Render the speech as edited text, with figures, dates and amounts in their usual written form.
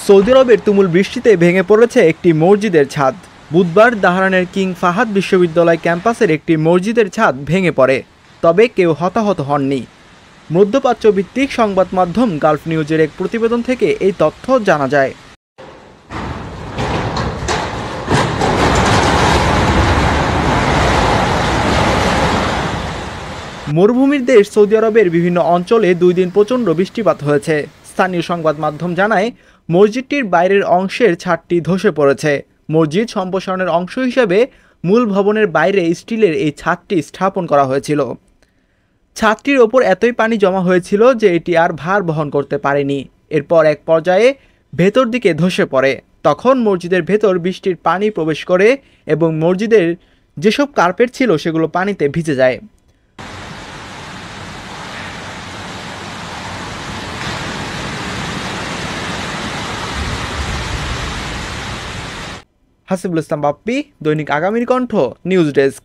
Saudi আরবের তুমুল বৃষ্টিতে ভেঙে পড়েছে একটি মসজিদের ছাদ। বুধবার দাহরানের কিং ফাহাদ বিশ্ববিদ্যালয় ক্যাম্পাসের একটি মসজিদের ছাদ ভেঙে পড়ে, তবে কেউ হতাহত হননি। মধ্যপ্রাচ্য ভিত্তিক সংবাদ মাধ্যম গালফ নিউজের এক প্রতিবেদন থেকে এই তথ্য জানা যায়। মরুভূমির দেশ সৌদি আরবের বিভিন্ন অঞ্চলে 2 দিন প্রচণ্ড বৃষ্টিপাত হয়েছে। স্থানীয় সংবাদ মাধ্যম জানায়, মসজিদটির বাইরের অংশের ছাদটি ধসে পড়েছে। মসজিদ সম্প্রসারণের অংশ হিসেবে মূল ভবনের বাইরে স্টিলের এই ছাদটি স্থাপন করা হয়েছিল। ছাদটির ওপর এতই পানি জমা হয়েছিল যে এটি আর ভার বহন করতে পারেনি। এরপর এক পর্যায়ে ভেতর দিকে ধসে পড়ে। তখন মসজিদের ভেতর বৃষ্টির পানি প্রবেশ করে এবং মসজিদের যেসব কার্পেট ছিল সেগুলো পানিতে ভিজে যায়। হাসিবুল ইসলাম বাপ্পি, দৈনিক আগামীর কণ্ঠ, নিউজ ডেস্ক।